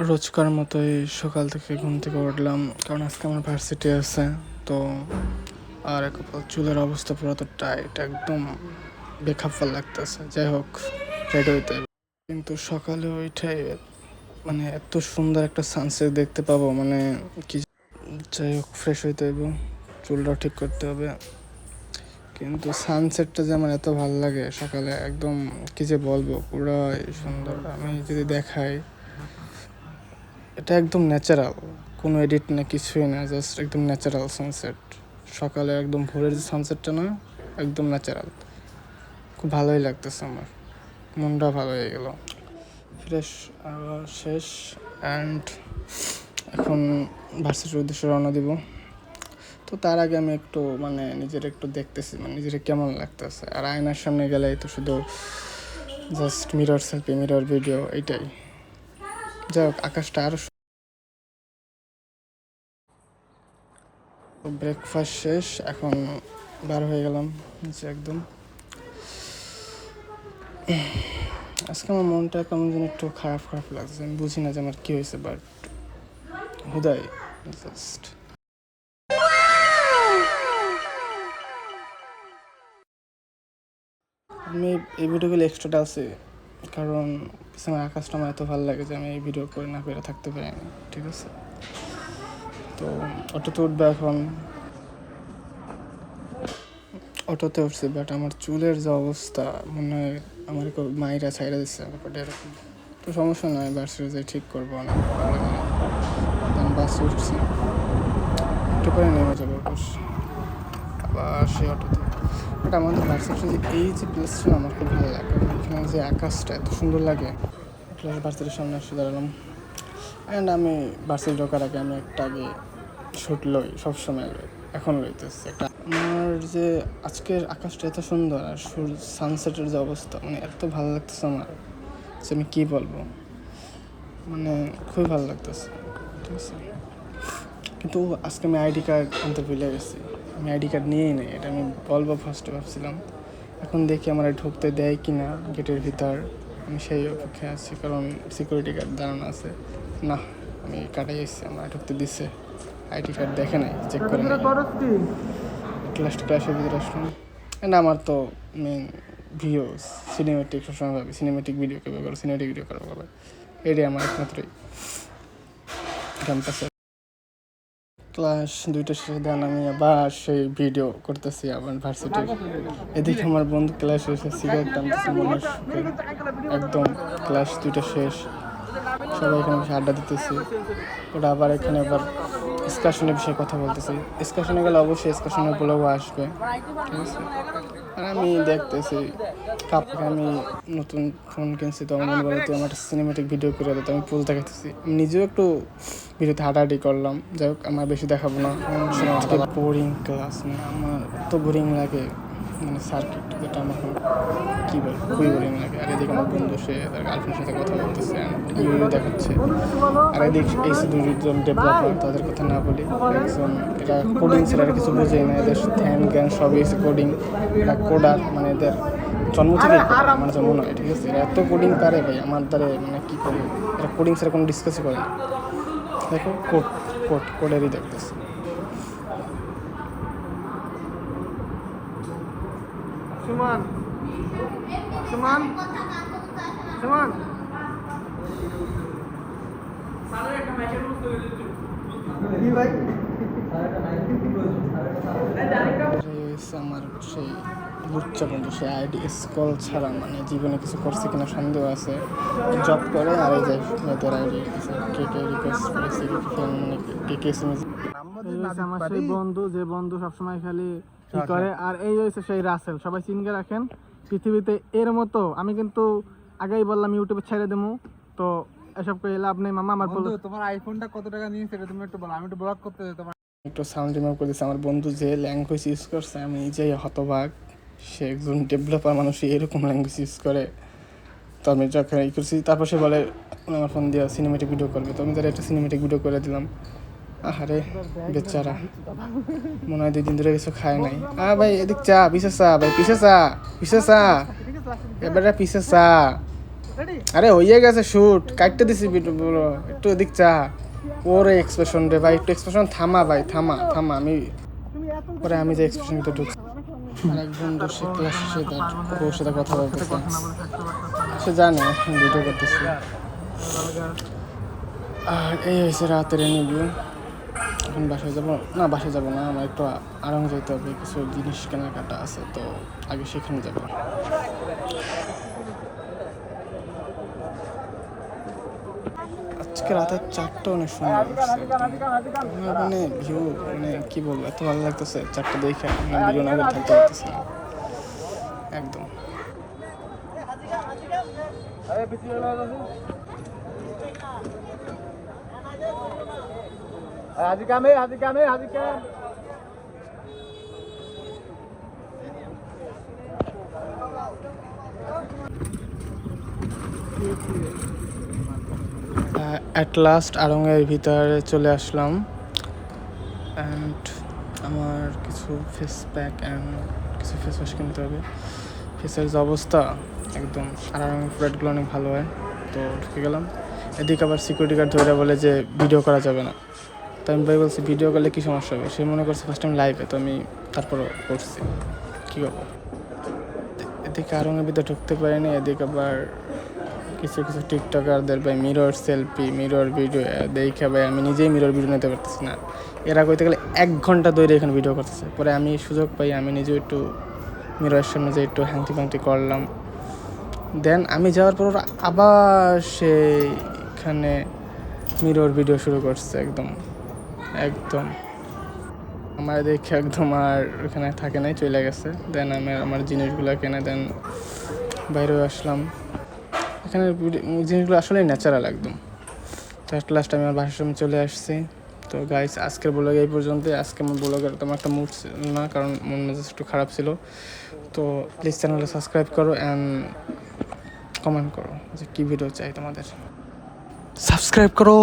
রোজকার মতোই সকাল থেকে ঘুম থেকে উঠলাম, কারণ আজকে আমার ভার্সিটি আছে। তো আর চুলের অবস্থা পুরো তো টাইট, একদম বেখাপ্পা লাগতেছে। যাই হোক, রেডি হইতে হবে। কিন্তু সকালে ওইটাই মানে এত সুন্দর একটা সানসেট দেখতে পাবো, মানে কি। যাই হোক, ফ্রেশ হইতে হবে, চুলটাও ঠিক করতে হবে। কিন্তু সানসেটটা যে আমার এত ভালো লাগে সকালে, একদম কি যে বলবো, পুরাই সুন্দর। আমি যদি দেখাই, এটা একদম ন্যাচারাল, কোনো এডিট না, কিছুই না, জাস্ট একদম ন্যাচারাল সানসেট। সকালে একদম ভোরের যে সানসেটটা না, একদম ন্যাচারাল। খুব ভালোই লাগতেছে আমার, মনটা ভালো হয়ে গেল। ফ্রেশ শেষ, অ্যান্ড এখন ভার্সিটির উদ্দেশ্যে রওনা দিব। তো তার আগে আমি একটু মানে নিজের একটু দেখতেছি, মানে নিজের কেমন লাগতেছে। আর আয়নার সামনে গেলেই তো শুধু just mirror selfie, mirror video, এইটাই। যাই হোক, আকাশটা আরও। ব্রেকফাস্ট শেষ, এখন বার হয়ে গেলাম নিচে একদম। আজকে আমার মনটা কেমন যেন একটু খারাপ খারাপ লাগছে, আমি বুঝি না যে আমার কী হয়েছে, বাট হুদাই জাস্ট। আমি এই ভিডিওগুলো এক্সট্রা ডালছি কারণ আমার আকাশটা আমার এত ভালো লাগে যে আমি এই ভিডিও করে না করে থাকতে পারিনি, ঠিক আছে। তো অটোতে উঠবে এখন, অটোতে উঠছি, বাট আমার চুলের যে অবস্থা, মনে হয় আমার মায়েরা ছাইড়া দিচ্ছে ব্যাপারটা এরকম। তো সমস্যা নয়, ভার্সিটি যাই ঠিক করবো, অনেক ভালো লাগে। আমি বাসে উঠছি, একটু পরে নেমে যাবো আবার সেই অটোতে। বাট আমাদের ভার্সিটির যে এই যে প্লেসটা আমার খুব ভালো লাগে, এখানে যে আকাশটা এত সুন্দর লাগে। প্লাস ভার্সিটির সামনে এসে দাঁড়ালাম, অ্যান্ড আমি ভার্সিটি ঢোকার আগে আমি একটা আগে শ্যুট লই, সবসময় লই, এখন লইতেছি একটা। আমার যে আজকের আকাশটা এত সুন্দর, আর সানসেটের যে অবস্থা, মানে এত ভালো লাগতেছে আমার যে আমি কী বলবো, মানে খুবই ভালো লাগতেছে, ঠিক আছে। কিন্তু আজকে আমি আইডি কার্ড আনতে ভুলে গেছি, আমি আইডি কার্ড নিয়েই নেই, এটা আমি বলবো ফার্স্টে ভাবছিলাম। এখন দেখি আমার ঢুকতে দেয় কি না গেটের ভিতর, আমি সেই অপেক্ষায় আছি, কারণ সিকিউরিটি গার্ড দাঁড়ানো আছে। না, আমি কাটাই এসেছি, আমার ঢুকতে দিচ্ছে। আইডি কার্ড দেখে নাই, চেক করে নাই। ক্লাসের ভিতরে আসলাম, অ্যান্ড আমার তো মেন ভিডিও সিনেমেটিক, সবসময় ভাবি সিনেমেটিক ভিডিও কেবে করো, সিনেমেটিক ভিডিও করা ভাবে, এটাই আমার একমাত্রই ক্যাম্পাসে। ক্লাস 2টা শেষে দেন, আমি আবার সেই ভিডিও করতেছি আবার ভার্সিটির। এদিকে আমার বন্ধু ক্লাস শেষে সিগারেট টানতেছে মনের সুখে, একদম ক্লাস 2টা শেষ, সবাই এখানে বসে আড্ডা দিতেছি। ওরা আবার এখানে আবার এক্সকারশনের বিষয়ে কথা বলতেছি। এক্সকারশনে গেলে অবশ্যই এক্সকারশনের ব্লগও আসবে, ঠিক আছে। আর আমি দেখতেছি কাপকে, আমি নতুন ফোন কিনছি, তো আমার মনে বলে তুই আমার সিনেমেটিক ভিডিও করে দিত, আমি ফুল দেখাতেছি। আমি নিজেও একটু ভিডিওতে হাঁটাহাঁটি করলাম। যাই হোক, আমার বেশি দেখাবো না। বোরিং ক্লাস, মানে আমার এত বোরিং লাগে, মানে সার্কিট, যেটা আমার কী বল, খুবই বোরিং লাগে। আর এদিকে আমার বন্ধু, সে তার গার্লফ্রেন্ডের সাথে কথা বলতেছে, ইউ দেখাচ্ছে। আর এদিকে এই দুজন ডেভেলপার, তাদের কথা না বলি, একজন এটা কোডিং ছিল, আর কিছু বুঝেই না, এদের ধ্যান জ্ঞান সবই এসে কোডিং। এরা কোডার, মানে এদের জন্ম থেকে আমার যা মনে হয়, ঠিক আছে। এরা এত কোডিং পারে ভাই, আমার দ্বারা মানে কী করি, এরা কোডিং ছাড়া কোনো ডিসকাসই করে না। দেখো কোডেরই দেখতেছে। সুমান সুমান সুমান আমার সেই লুচ্চা বন্ধু, সে আইডি স্কল ছাড়া মানে জীবনে কিছু করছে কিনা সন্দেহ আছে। জব করে, আর এই যে মেয়েদের আইডি কে কে রিকোয়েস্ট করেছে, মানে কে কে এসএমএস। আমার সেই বন্ধু, যে বন্ধু সবসময় খালি কি করে। আর এই হয়েছে সেই রাসেল, সবাই চিনকে রাখেন। পৃথিবীতে এর মতো আমি কিন্তু আগেই বললাম ইউটিউবে ছেড়ে দেবো, তো এসব করে লাভ নেই মামা। আমার বন্ধু, তোমার আইফোনটা কত টাকা নিয়েছে এটা তুমি একটু বলো, আমি একটু ব্লগ করতে যাই। তোমার একটু সাউন্ড রিমুভ করে দিচ্ছে। আমার বন্ধু যে ল্যাঙ্গুয়েজ ইউজ করছে, আমি যে হতবাক, সে একজন ডেভেলপার মানুষ, এরকম ল্যাঙ্গুয়েজ ইউজ করে। তো আমি যখন ই করছি, তারপর সে বলে আমার ফোন দিয়ে সিনেমেটিক ভিডিও করবে, তো আমি তার একটা সিনেমেটিক ভিডিও করে দিলাম। আহারে বেচারা, মনে হয় 2 দিন ধরে কিছু খায় নাই। ভাই এদিক চা, পিছে চা, ভাই পিছে চা, পিছে চা, এবারে পিছে চা, আরে হইয়া গেছে শুট কাটতে দিছি ভিডিও বলো একটু এদিক চা ওরে এক্সপ্রেশন রে ভাই একটু এক্সপ্রেশন থামা ভাই থামা থামা আমি পরে আমি যে এক্সপ্রেশন তো ঢুকছি আর এক বন্ধু সে ক্লাস শেষে তার ওর সাথে কথা বলতেছে সে জানে ভিডিও করতেছি আর এই হয়েছে রাতের রিভিউ এখন বাসায় যাবো না বাসায় যাবো না আমার একটু আরাম যেতে হবে কিছু জিনিস কেনাকাটা আছে তো আগে সেখানে যাবো আজকে রাতের 4টা অনেক সুন্দর মানে ভিউ মানে কি বলবো এত ভালো লাগতেছে 4টা দেখে ভিডিও না করে থাকতে পারতেছি না একদম অ্যাট লাস্ট আড়ংয়ের ভিতরে চলে আসলাম অ্যান্ড আমার কিছু ফেস প্যাক অ্যান্ড কিছু ফেস ওয়াশ কিনতে হবে ফেসের যে অবস্থা একদম আর আড়ংয়ের প্রোডাক্টগুলো অনেক ভালো হয় তো ঢুকে গেলাম এদিকে আবার সিকিউরিটি গার্ড ধরে বলে যে ভিডিও করা যাবে না তো আমি ভাই বলছি ভিডিও করলে কী সমস্যা হবে সে মনে করছে ফার্স্ট টাইম লাইভে তো আমি তারপরও করছি কী করবো এদিকে আড়ংয়ের ভিতরে ঢুকতে পারিনি এদিকে আবার কিছু কিছু টিকটকারদের ভাই মিরর সেলফি মিরর ভিডিও দেখে ভাই আমি নিজেই মিরর ভিডিও নিতে পারতেছি না এরা কইতে গেলে 1 ঘন্টা ধরে এখানে ভিডিও করতেছে পরে আমি সুযোগ পাই আমি নিজেও একটু মিররের সামনে যে একটু হ্যাংটি ফ্যাংটি করলাম দেন আমি যাওয়ার পর ওরা আবার সেইখানে মিরর ভিডিও শুরু করছে একদম একদম আমার দেখে একদম আর ওখানে থাকে নাই চলে গেছে দেন আমি আমার জিনিসগুলো কিনে দেন বাইরে আসলাম এখানে জিনিসগুলো আসলেই ন্যাচারাল একদম তো অ্যাট লাস্ট আমি আমার বাসার সামনে চলে আসছি তো গাইস আজকের ব্লগ এই পর্যন্ত আজকে আমার ব্লগের তেমন একটা মুড না কারণ মন মেজাজ একটু খারাপ ছিল তো প্লিজ চ্যানেলটা সাবস্ক্রাইব করো অ্যান্ড কমেন্ট করো যে কী ভিডিও চাই তোমাদের সাবস্ক্রাইব করো